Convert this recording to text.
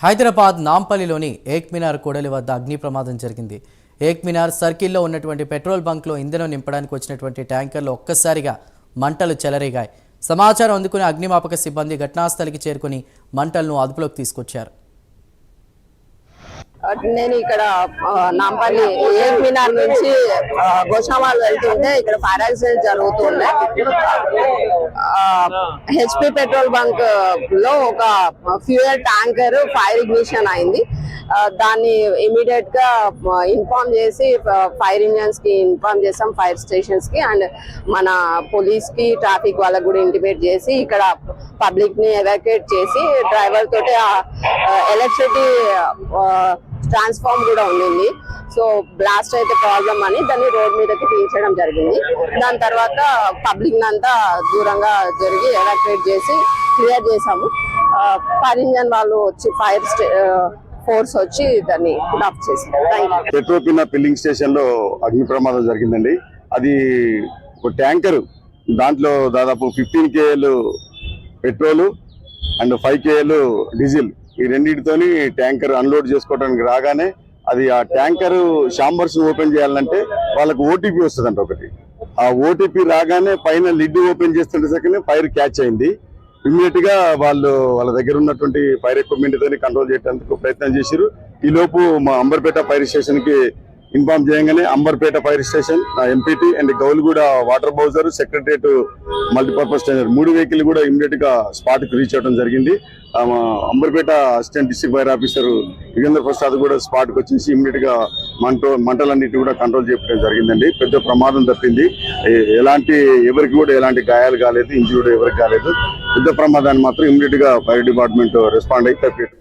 హైదరాబాద్ నాంపల్లిలోని ఏక్ మినార్ కూడలి వద్ద అగ్ని ప్రమాదం జరిగింది. ఏక్ మినార్ సర్కిల్లో ఉన్నటువంటి పెట్రోల్ బంక్లో ఇంధనం నింపడానికి వచ్చినటువంటి ట్యాంకర్లో ఒక్కసారిగా మంటలు చెలరేగాయి. సమాచారం అందుకుని అగ్నిమాపక సిబ్బంది ఘటనాస్థలికి చేరుకుని మంటలను అదుపులోకి తీసుకొచ్చారు. నేను ఇక్కడ నాంపల్లి ఏక్ మినార్ నుంచి గోషామాల్ వెళ్తుంటే ఇక్కడ ఫైర్ యాక్సిడెంట్ జరుగుతుండే. హెచ్పి పెట్రోల్ బంక్ లో ఒక ఫ్యూయల్ ట్యాంకర్ ఫైర్ ఇగ్నిషన్ అయింది. దాన్ని ఇమీడియట్ గా ఇన్ఫార్మ్ చేసి ఫైర్ ఇంజన్స్ కి ఇన్ఫార్మ్ చేసాం, ఫైర్ స్టేషన్స్ కి అండ్ మన పోలీస్ కి ట్రాఫిక్ వాళ్ళకి కూడా ఇంటిమేట్ చేసి ఇక్కడ పబ్లిక్ ని ఎవాక్యుయేట్ చేసి డ్రైవర్ తోటి ఎలక్ట్రిసిటీ ట్రాన్స్ఫార్మ్ కూడా ఉండింది. సో బ్లాస్ట్ అయితే ప్రాబ్లం అని దాన్ని రోడ్ మీదకి తీయించడం జరిగింది. దాని తర్వాత పబ్లిక్ అంతా దూరంగా జరిగి ఎవాక్యుయేట్ చేసి క్లియర్ చేసాము. ఫైర్ ఇంజన్ వాళ్ళు వచ్చి ఫైర్ ఫోర్స్ వచ్చి దాన్ని ఆఫ్ చేశారు. పెట్రోల్ ఫిల్లింగ్ స్టేషన్ లో అగ్ని ప్రమాదం జరిగిందండి. అది ఒక ట్యాంకర్, దాంట్లో దాదాపు 15 KL petrol and 5 KL diesel, ఈ రెండింటితోని ట్యాంకర్ అన్లోడ్ చేసుకోవడానికి రాగానే అది ఆ ట్యాంకర్ షాంబర్స్ ఓపెన్ చేయాలంటే వాళ్ళకు ఓటీపీ వస్తుందంట ఒకటి. ఆ ఓటీపీ రాగానే పైన లిడ్ ఓపెన్ చేస్తుంటే సెకండ్ ఫైర్ క్యాచ్ అయింది. ఇమ్మీడియట్ గా వాళ్ళ దగ్గర ఉన్నటువంటి ఫైర్ ఎక్విప్మెంట్ తోని కంట్రోల్ చేయడానికి ప్రయత్నం చేశారు. ఈ లోపు మా అంబర్పేట ఫైర్ స్టేషన్ కి ఇన్ఫార్మ్ చేయగానే Amberpet fire station, MPT and Gowliguda water bowser, secretariat multipurpose tanker 3 vehicle కూడా ఇమ్మీడియట్ గా స్పాట్ కి రీచ్ అవడం జరిగింది. Amberpet assistant district fire officer Yugendra Prasad కూడా స్పాట్ కి వచ్చేసి ఇమ్మీడియట్ గా మంటలన్నిటి కూడా కంట్రోల్ చేయడం జరిగిందండి. పెద్ద ప్రమాదం తప్పింది. ఎవరికి కూడా ఎలాంటి గాయాలు కాలేదు, ఇంజూర్డ్ ఎవరికి కాలేదు. పెద్ద ప్రమాదాన్ని మాత్రం ఇమ్మీడియట్ గా ఫైర్ డిపార్ట్మెంట్ రెస్పాండ్ అయి తప్పింది.